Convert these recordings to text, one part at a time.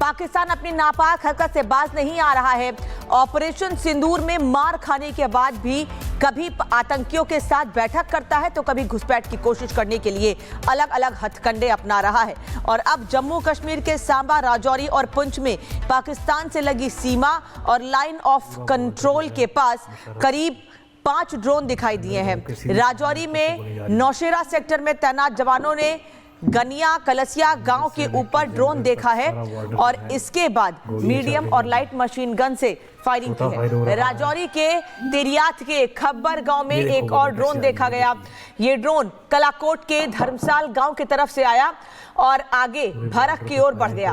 पाकिस्तान अपनी नापाक हरकत से बाज नहीं आ रहा है। ऑपरेशन सिंदूर में मार खाने के बाद भी कभी आतंकियों के साथ बैठक करता है तो कभी घुसपैठ की कोशिश करने के लिए अलग अलग हथकंडे अपना रहा है। और अब जम्मू कश्मीर के सांबा, राजौरी और पुंछ में पाकिस्तान से लगी सीमा और लाइन ऑफ कंट्रोल के पास करीब 5 ड्रोन दिखाई दिए हैं। राजौरी में नौशेरा सेक्टर में तैनात जवानों ने गनिया कलसिया गांव के ऊपर ड्रोन देखा है और इसके बाद मीडियम और लाइट मशीन गन से फायरिंग की है। राजौरी के तेरियात के खब्बर गांव में एक और ड्रोन देखा गया। ये ड्रोन कलाकोट के धर्मसाल गांव की तरफ से आया और आगे भरक की ओर बढ़ गया।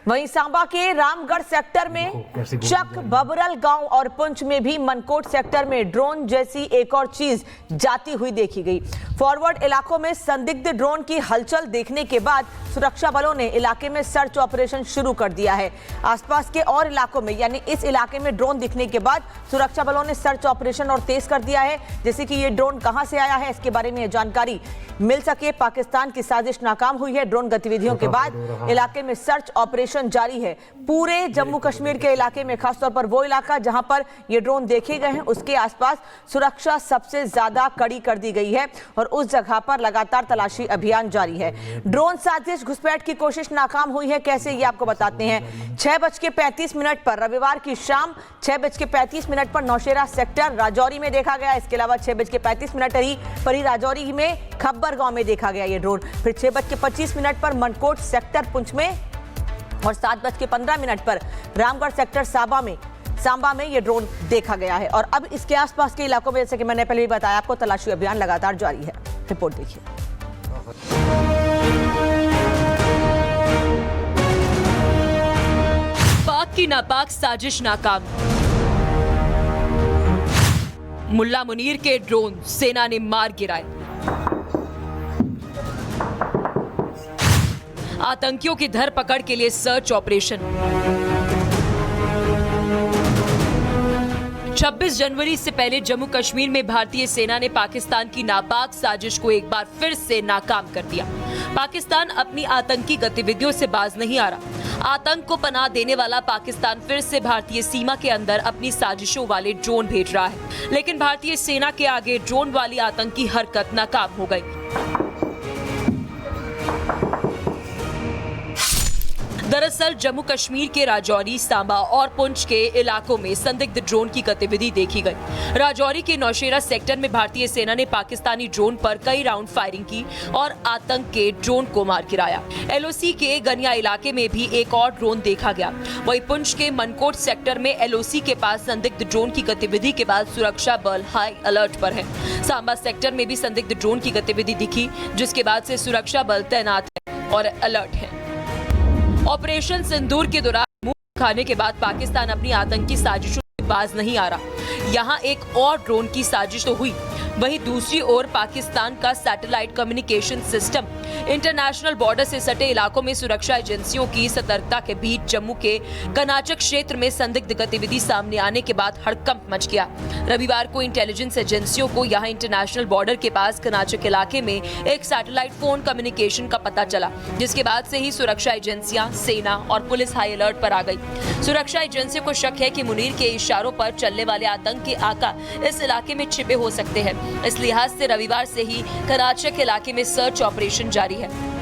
वहीं सांबा के रामगढ़ सेक्टर में चक बबरल गांव और पुंछ में भी मनकोट सेक्टर में ड्रोन जैसी एक और चीज जाती हुई देखी गई। फॉरवर्ड इलाकों में संदिग्ध ड्रोन की हलचल देखने के बाद सुरक्षा बलों ने इलाके में सर्च ऑपरेशन शुरू कर दिया है। आसपास के और इलाकों में यानी इस इलाके में ड्रोन दिखने के बाद सुरक्षा बलों ने सर्च ऑपरेशन और तेज कर दिया है। जैसे कि ये ड्रोन कहां से आया है इसके बारे में जानकारी मिल सके। पाकिस्तान की साजिश नाकाम हुई है। ड्रोन गतिविधियों के बाद इलाके में सर्च ऑपरेशन जारी है। पूरे जम्मू कश्मीर के इलाके में, खासतौर पर वो इलाका जहां पर ये ड्रोन देखे गए हैं, उसके आसपास सुरक्षा सबसे ज्यादा कड़ी कर दी गई है और उस जगह पर लगातार तलाशी अभियान जारी है। ड्रोन साजिश घुसपैठ की कोशिश नाकाम हुई है। कैसे, ये आपको बताते हैं। 6:35 पर रविवार की शाम 6:35 पर नौशेरा सेक्टर राजौरी में देखा गया। इसके अलावा 6:35 पर ही राजौरी में खब्बर गांव में देखा गया ये ड्रोन। फिर 6:25 पर मनकोट सेक्टर पुंछ में और 7:15 पर रामगढ़ सेक्टर सांबा में ये ड्रोन देखा गया है। और अब इसके आसपास के इलाकों में, जैसे कि मैंने पहले भी बताया आपको, तलाशी अभियान लगातार जारी है। रिपोर्ट देखिए। पाक की नापाक साजिश नाकाम। मुल्ला मुनीर के ड्रोन सेना ने मार गिराए। आतंकियों की धरपकड़ के लिए सर्च ऑपरेशन। 26 जनवरी से पहले जम्मू कश्मीर में भारतीय सेना ने पाकिस्तान की नापाक साजिश को एक बार फिर से नाकाम कर दिया। पाकिस्तान अपनी आतंकी गतिविधियों से बाज नहीं आ रहा। आतंक को पनाह देने वाला पाकिस्तान फिर से भारतीय सीमा के अंदर अपनी साजिशों वाले ड्रोन भेज रहा है, लेकिन भारतीय सेना के आगे ड्रोन वाली आतंकी हरकत नाकाम हो गई। दरअसल जम्मू कश्मीर के राजौरी, सांबा और पुंछ के इलाकों में संदिग्ध ड्रोन की गतिविधि देखी गई। राजौरी के नौशेरा सेक्टर में भारतीय सेना ने पाकिस्तानी ड्रोन पर कई राउंड फायरिंग की और आतंक के ड्रोन को मार गिराया। एलओसी के गनिया इलाके में भी एक और ड्रोन देखा गया। वहीं पुंछ के मनकोट सेक्टर में एलओसी के पास संदिग्ध ड्रोन की गतिविधि के बाद सुरक्षा बल हाई अलर्ट पर है। सांबा सेक्टर में भी संदिग्ध ड्रोन की गतिविधि दिखी, जिसके बाद से सुरक्षा बल तैनात है और अलर्ट है। ऑपरेशन सिंदूर के दौरान मुंह खाने के बाद पाकिस्तान अपनी आतंकी साजिशों से बाज नहीं आ रहा। यहाँ एक और ड्रोन की साजिश तो हुई, वहीं दूसरी ओर पाकिस्तान का satellite communication system international border से सटे इलाकों में सुरक्षा एजेंसियों की सतर्कता के बीच जम्मू के कनाचक क्षेत्र में संदिग्ध गतिविधि सामने आने के बाद हड़कंप मच गया। रविवार को इंटेलिजेंस एजेंसियों को यहां इंटरनेशनल बॉर्डर के पास कनाचक इलाके में एक सैटेलाइट फोन कम्युनिकेशन का पता चला, जिसके बाद से ही सुरक्षा एजेंसियां, सेना और पुलिस हाई अलर्ट पर आ गई। सुरक्षा एजेंसियों को शक है कि मुनीर के इशारों पर चलने वाले आतंक के आका इस इलाके में छिपे हो सकते हैं। इस लिहाज से रविवार से ही कनाचक इलाके में सर्च ऑपरेशन जारी है।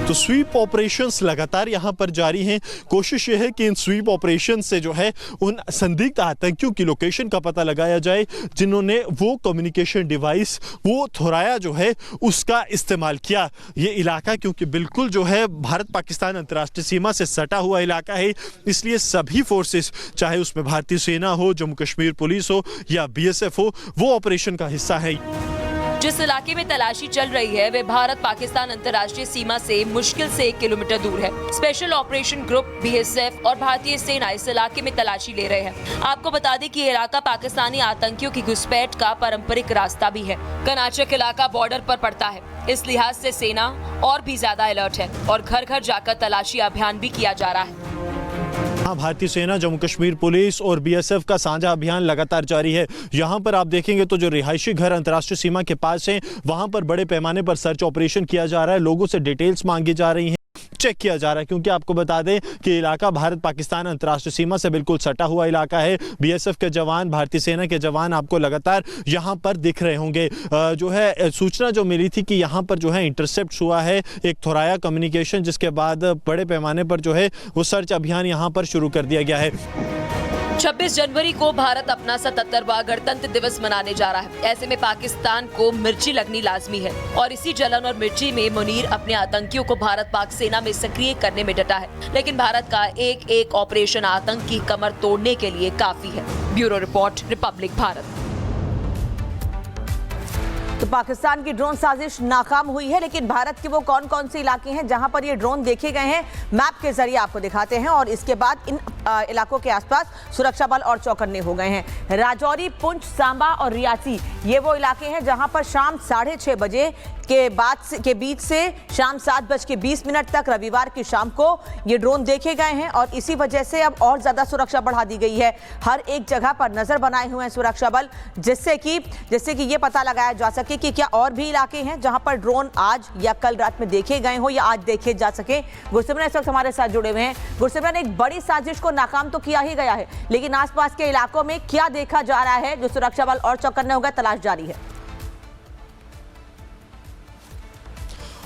तो स्वीप ऑपरेशंस लगातार यहां पर जारी हैं। कोशिश ये है कि इन स्वीप ऑपरेशन से जो है उन संदिग्ध आतंकियों की लोकेशन का पता लगाया जाए जिन्होंने वो कम्युनिकेशन डिवाइस, वो थोराया जो है उसका इस्तेमाल किया। ये इलाका क्योंकि बिल्कुल जो है भारत पाकिस्तान अंतर्राष्ट्रीय सीमा से सटा हुआ इलाका है, इसलिए सभी फोर्सेस, चाहे उसमें भारतीय सेना हो, जम्मू कश्मीर पुलिस हो या बीएसएफ हो, वो ऑपरेशन का हिस्सा है। जिस इलाके में तलाशी चल रही है वे भारत पाकिस्तान अंतर्राष्ट्रीय सीमा से मुश्किल से 1 किलोमीटर दूर है। स्पेशल ऑपरेशन ग्रुप, बीएसएफ और भारतीय सेना इस इलाके में तलाशी ले रहे हैं। आपको बता दें कि ये इलाका पाकिस्तानी आतंकियों की घुसपैठ का पारंपरिक रास्ता भी है। कनाचक इलाका बॉर्डर पर पड़ता है, इस लिहाज से सेना और भी ज्यादा अलर्ट है और घर घर जाकर तलाशी अभियान भी किया जा रहा है। भारतीय सेना, जम्मू कश्मीर पुलिस और बीएसएफ का साझा अभियान लगातार जारी है। यहां पर आप देखेंगे तो जो रिहायशी घर अंतर्राष्ट्रीय सीमा के पास हैं, वहां पर बड़े पैमाने पर सर्च ऑपरेशन किया जा रहा है। लोगों से डिटेल्स मांगी जा रही हैं चेक किया जा रहा है, क्योंकि आपको बता दें कि इलाका भारत पाकिस्तान अंतर्राष्ट्रीय सीमा से बिल्कुल सटा हुआ इलाका है। बीएसएफ के जवान, भारतीय सेना के जवान आपको लगातार यहां पर दिख रहे होंगे। जो है सूचना जो मिली थी कि यहां पर जो है इंटरसेप्ट हुआ है एक थोराया कम्युनिकेशन, जिसके बाद बड़े पैमाने पर जो है वो सर्च अभियान यहां पर शुरू कर दिया गया है। 26 जनवरी को भारत अपना 77वां गणतंत्र दिवस मनाने जा रहा है। ऐसे में पाकिस्तान को मिर्ची लगनी लाजमी है और इसी जलन और मिर्ची में मुनीर अपने आतंकियों को भारत पाक सेना में सक्रिय करने में डटा है। लेकिन भारत का एक एक ऑपरेशन आतंक की कमर तोड़ने के लिए काफी है। Bureau report, Republic Bharat. तो पाकिस्तान की ड्रोन साजिश नाकाम हुई है, लेकिन भारत के वो कौन कौन से इलाके हैं जहां पर ये ड्रोन देखे गए हैं, मैप के जरिए आपको दिखाते हैं। और इसके बाद इन इलाकों के आसपास सुरक्षा बल और चौकन्ने हो गए हैं। राजौरी, पुंछ, सांबा और रियासी ये वो इलाके हैं जहां पर शाम 6:30 बजे के बीच से शाम 7:20 तक रविवार की शाम को ये ड्रोन देखे गए हैं। और इसी वजह से अब और ज्यादा सुरक्षा बढ़ा दी गई है। हर एक जगह पर नजर बनाए हुए हैं सुरक्षा बल, जिससे कि ये पता लगाया जा सके कि क्या और भी इलाके हैं जहां पर ड्रोन आज या कल रात में देखे गए हो या आज देखे जा सके। गुरसिमरन इस वक्त हमारे साथ जुड़े हुए हैं। गुरसिमरन, एक बड़ी साजिश को नाकाम तो किया ही गया है, लेकिन आसपास के इलाकों में क्या देखा जा रहा है जो सुरक्षा बल और चौकन्ने हो गए, तलाश जारी है?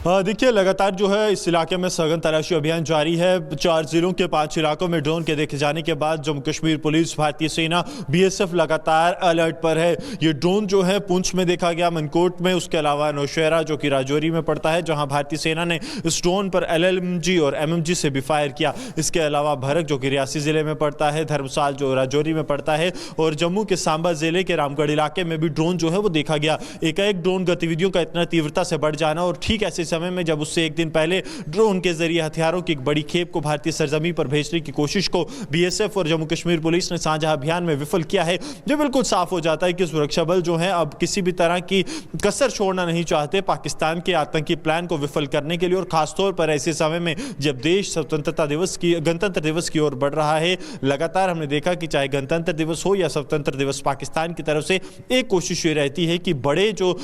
देखिए, लगातार जो है इस इलाके में सघन तलाशी अभियान जारी है। 4 जिलों के 5 इलाकों में ड्रोन के देखे जाने के बाद जम्मू कश्मीर पुलिस, भारतीय सेना, बीएसएफ लगातार अलर्ट पर है। ये ड्रोन जो है पुंछ में देखा गया, मनकोट में, उसके अलावा नौशहरा जो कि राजौरी में पड़ता है, जहां भारतीय सेना ने इस ड्रोन पर LLMG और MMG से भी फायर किया। इसके अलावा भरक जो कि रियासी जिले में पड़ता है, धर्मसाल जो राजौरी में पड़ता है, और जम्मू के सांबा जिले के रामगढ़ इलाके में भी ड्रोन जो है वो देखा गया। एकाएक ड्रोन गतिविधियों का इतना तीव्रता से बढ़ जाना, और ठीक ऐसे समय में जब उससे एक दिन पहले ड्रोन के जरिए हथियारों की एक बड़ी खेप को भारतीय सरजमी पर भेजने की कोशिश को बीएसएफ और जम्मू कश्मीर पुलिस ने साझा अभियान में विफल किया है, जो बिल्कुल साफ हो जाता है कि सुरक्षा बल जो है अब किसी भी तरह की कसर छोड़ना नहीं चाहते पाकिस्तान के आतंकी प्लान को विफल करने के लिए। और खासतौर पर ऐसे समय में जब देश गणतंत्र दिवस की ओर बढ़ रहा है, लगातार हमने देखा कि चाहे गणतंत्र दिवस हो या स्वतंत्र दिवस, पाकिस्तान की तरफ से एक कोशिश ये रहती है कि बड़े जो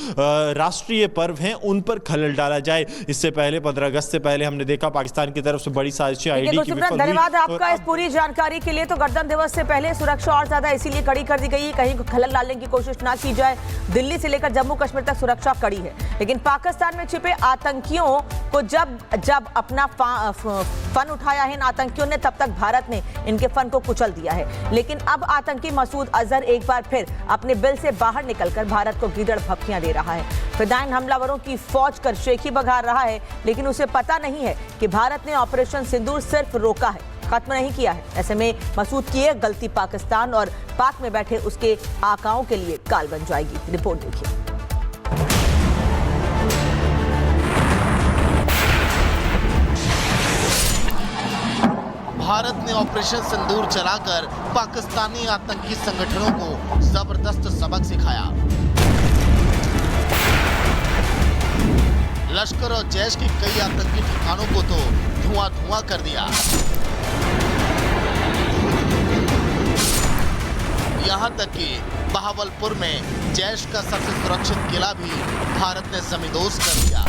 राष्ट्रीय पर्व हैं उन पर खलल डाला जाए। इससे पहले 15 अगस्त से पहले हमने देखा पाकिस्तान की तरफ से बड़ी साजिश आईडी की विफल हुई। धन्यवाद आपका इस पूरी जानकारी के लिए। तो गणतंत्र दिवस से पहले सुरक्षा और ज्यादा इसीलिए कड़ी कर दी गई है, कहीं खलल डालने की कोशिश ना की जाए। दिल्ली से लेकर जम्मू कश्मीर तक सुरक्षा कड़ी है, लेकिन पाकिस्तान में छिपे आतंकियों को जब अपना फन उठाया है इन आतंकियों ने, तब तक भारत ने इनके फन को कुचल दिया है। लेकिन अब आतंकी मसूद अजहर एक बार फिर अपने बिल से बाहर निकलकर भारत को गीदड़ भभकियां दे रहा है। फिदायीन हमलावरों की फौज कर शेखी बघार रहा है, लेकिन उसे पता नहीं है कि भारत ने ऑपरेशन सिंदूर सिर्फ रोका है, खत्म नहीं किया है। ऐसे में मसूद की एक गलती पाकिस्तान और पाक में बैठे उसके आकाओं के लिए काल बन जाएगी। रिपोर्ट देखिए। भारत ने ऑपरेशन सिंदूर चलाकर पाकिस्तानी आतंकी संगठनों को जबरदस्त सबक सिखाया। लश्कर और जैश के कई आतंकी ठिकानों को तो धुआं कर दिया। यहां तक कि बहावलपुर में जैश का सबसे सुरक्षित किला भी भारत ने जमींदोज कर दिया।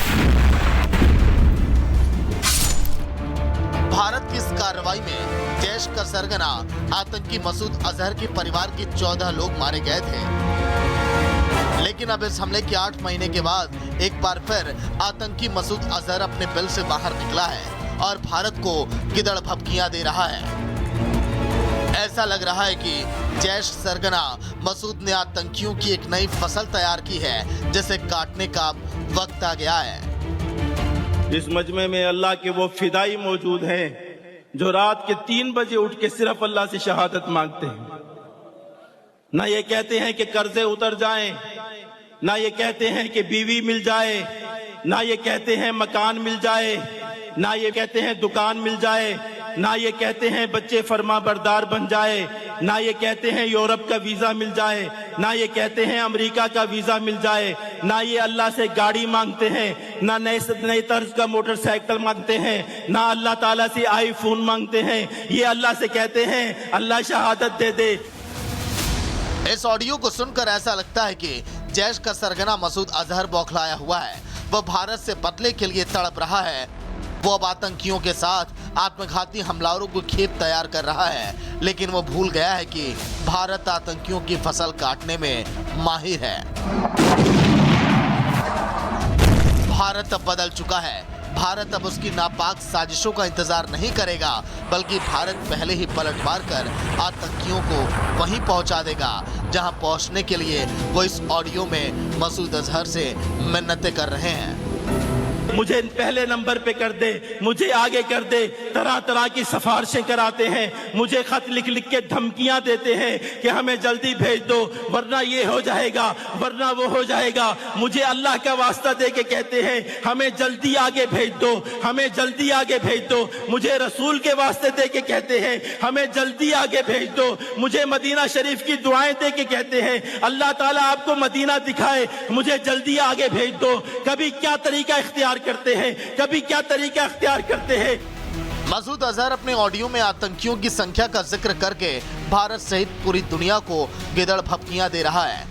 भारत की इस कार्रवाई में जैश का सरगना आतंकी मसूद अजहर के परिवार के 14 लोग मारे गए थे। लेकिन अब इस हमले के 8 महीने के बाद एक बार फिर आतंकी मसूद अजहर अपने बिल से बाहर निकला है और भारत को गिदड़ भभकियां दे रहा है। ऐसा लग रहा है कि जैश सरगना मसूद ने आतंकियों की एक नई फसल तैयार की है, जिसे काटने का वक्त आ गया है। इस मजमे में अल्लाह के वो फिदाई मौजूद हैं जो रात के 3 बजे उठ के सिर्फ अल्लाह से शहादत मांगते हैं। ना ये कहते हैं कि कर्जे उतर जाएं, ना ये कहते हैं कि बीवी मिल जाए, ना ये कहते हैं मकान मिल जाए, ना ये कहते हैं दुकान मिल जाए, ना ये कहते हैं बच्चे फरमा बरदार बन जाए, ना ये कहते हैं यूरोप का वीजा मिल जाए, ना ये कहते हैं अमेरिका का वीजा मिल जाए, ना ये अल्लाह से गाड़ी मांगते हैं, ना नए तर्ज का मोटरसाइकिल मांगते हैं, ना अल्लाह ताला से आईफोन मांगते हैं। ये अल्लाह से कहते हैं अल्लाह शहादत दे दे। इस ऑडियो को सुनकर ऐसा लगता है कि जैश का सरगना मसूद अजहर बौखलाया हुआ है। वह भारत से बदले के लिए तड़प रहा है। वो अब आतंकियों के साथ आत्मघाती हमलावरों को खेप तैयार कर रहा है, लेकिन वो भूल गया है कि भारत आतंकियों की फसल काटने में माहिर है। भारत अब बदल चुका है। भारत अब उसकी नापाक साजिशों का इंतजार नहीं करेगा, बल्कि भारत पहले ही पलट मार कर आतंकियों को वहीं पहुंचा देगा जहां पहुंचने के लिए वो इस ऑडियो में मसूद अजहर से मिन्नतें कर रहे हैं। मुझे पहले नंबर पे कर दे, मुझे आगे कर दे, तरह तरह की सिफारिशें कराते हैं, मुझे खत लिख लिख के धमकियां देते हैं कि हमें जल्दी भेज दो वरना ये हो जाएगा वरना वो हो जाएगा। मुझे अल्लाह का वास्ता दे के कहते हैं हमें जल्दी आगे भेज दो, हमें जल्दी आगे भेज दो। मुझे रसूल के वास्ते दे के कहते हैं हमें जल्दी आगे भेज दो। मुझे मदीना शरीफ की दुआएं दे के कहते हैं अल्लाह ताला आपको मदीना दिखाए, मुझे जल्दी आगे भेज दो। कभी क्या तरीका इख्तियार करते हैं, कभी क्या तरीका इख्तियार करते हैं। मसूद अजहर अपने ऑडियो में आतंकियों की संख्या का जिक्र करके भारत सहित पूरी दुनिया को गिदड़ भपकियां दे रहा है।